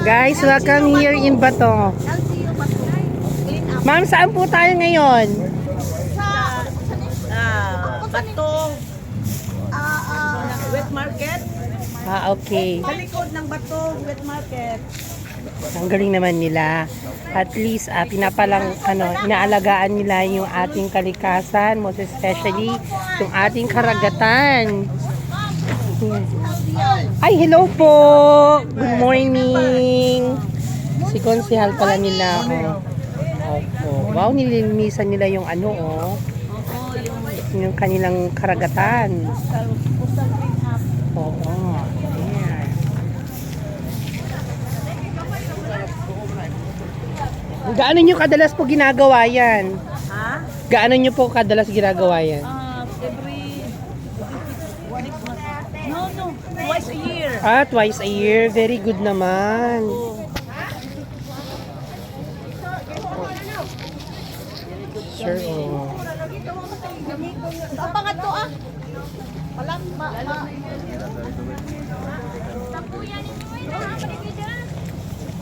Guys, welcome here in Bato. Ma'am, saan po tayo ngayon? Bato. Wet market. Okay. Sa likod ng Bato, wet market. Ang galing naman nila. At least, inaalagaan nila yung ating kalikasan, most especially yung ating karagatan. Yan. Ay, hello po! Good morning! Si Konsehal pala nila. Opo. Wow, nililinisan nila yung yung kanilang karagatan. Oo. Ayan. Gaano nyo kadalas po ginagawa yan? Ha? Gaano nyo po kadalas ginagawa yan? Every... No. Twice a year. Twice a year. Very good naman. Sure. Oh. Ang pangatlo Palang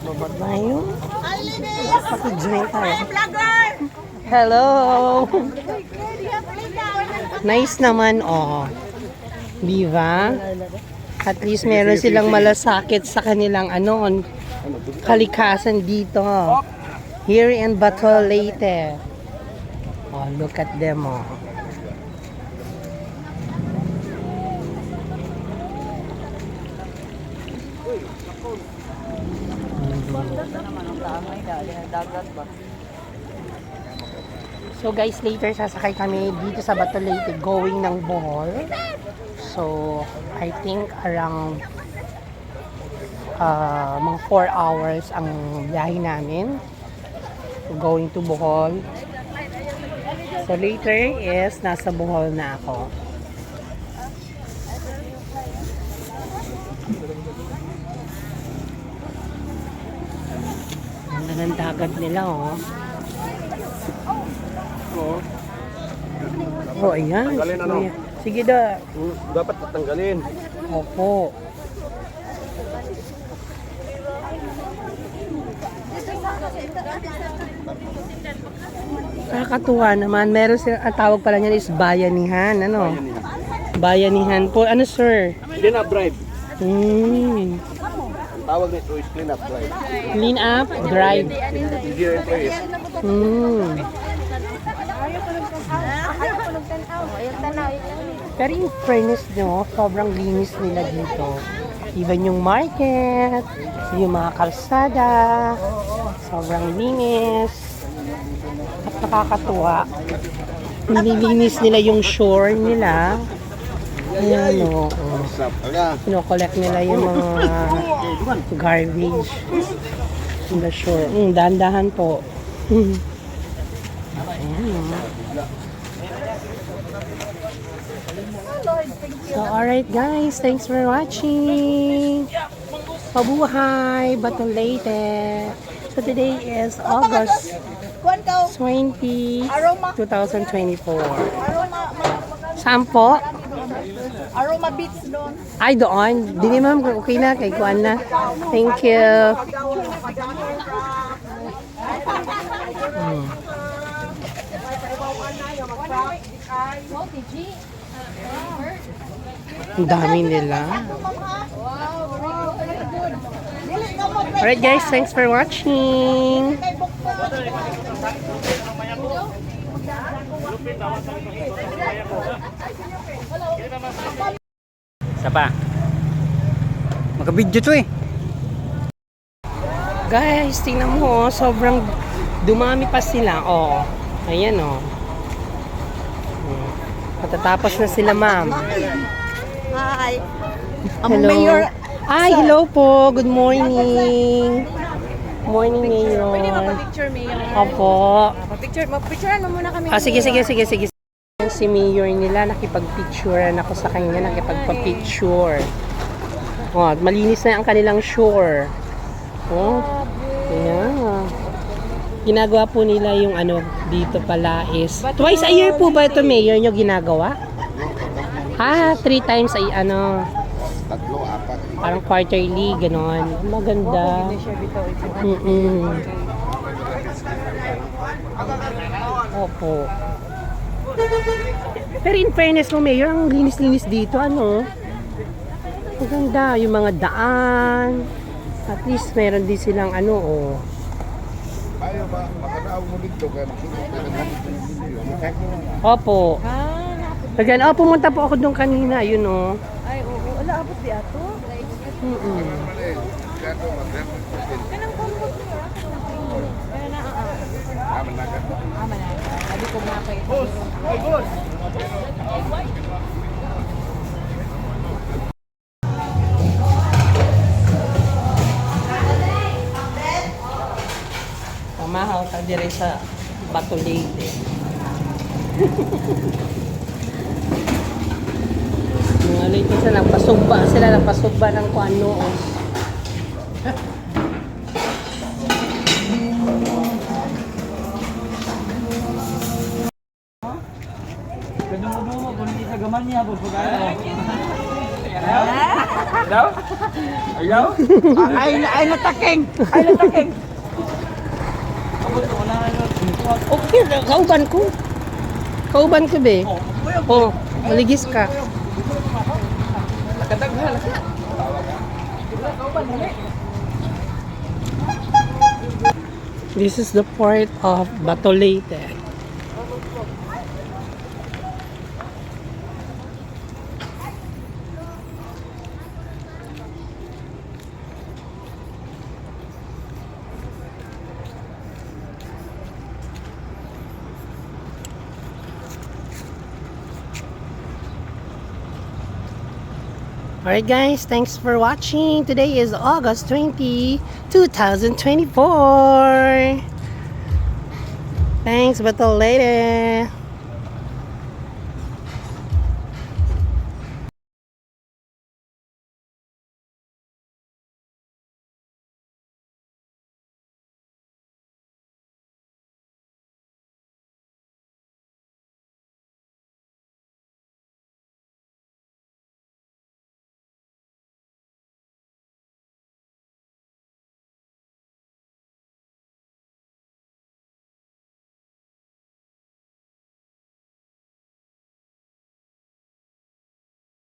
Baba tayo. Pakijay tayo. Vlogger! Hello! Nice naman, Di ba? At least meron silang malasakit sa kanilang kalikasan dito. Here in Bato, Leyte. Look at them, So guys, later sasakay kami dito sa Bato, Leyte going ng Bohol. So I think around mga 4 hours ang biyahe namin going to Bohol. So later is nasa Bohol na ako. Ganda ng dagat nila, ayan. Tanggalin, Sige da. Dapat tatanggalin. Opo. Nakakatuwa naman. Meron silang, ang tawag pala niyan is bayanihan. Bayanihan po. Ano, sir? Clean up drive. Ang Tawag nito is clean up drive. clean up, drive. Dear employees. Pero yung fairness nyo, sobrang linis nila dito. Even yung market, yung mga kalsada, sobrang linis. At nakakatuwa. Nililinis nila yung shore nila. Ayan, kinokollect nila yung mga garbage in the shore. Dahan-dahan po. So, alright guys, thanks for watching. Pabuhay, Bato, Leyte. So, today is August 20, 2024. Saan po? Aroma Beats doon. Ay, doon. Dili ma'am, okay na, kay kuan na. Thank you. Ang dami nila. Alright guys, thanks for watching. Isa pa. Magka-video to Guys, tingnan mo, sobrang dumami pa sila. Ayan Matatapos na sila, ma'am. Hi. Hello. Mayor. Ay, hello po. Good morning. Morning, Mayor. Pwede magpa-picture, Mayor. Opo. Magpicturean mo muna kami. Sige. Si Mayor nila, nakipag-picturean ako sa kanya, nakipagpa-picture. Malinis na ang kanilang shore. Yeah. Ginagawa po nila yung dito pala is twice a year po ba ito, Mayor, nyo ginagawa? 3 times ay Tatlo, apat. Parang quarterly, ganon. Maganda. Opo. Pero in fairness mo, Mayor, ang linis-linis dito, ano? Maganda, yung mga daan. At least meron din silang ano, oh. Ayaw ba? Makanaw mo dito ka. Opo. Again, oh, pumunta po ako doon kanina, yun, oh. Ay, oo. Wala, abot di ato. Kanang pambot niyo, Kaya na, Aman na. Sabi ko nga kayo. Pamahaw ta dire sa Batulite. Mga late sila nagpasugba ng kuan noon. Ay, nataking! Ay, nataking! Okay, kauban ko. Kauban ko be. Oh, maligis ka. This is the port of Batolite. Alright guys, thanks for watching. Today is August 20, 2024. Thanks, but till later.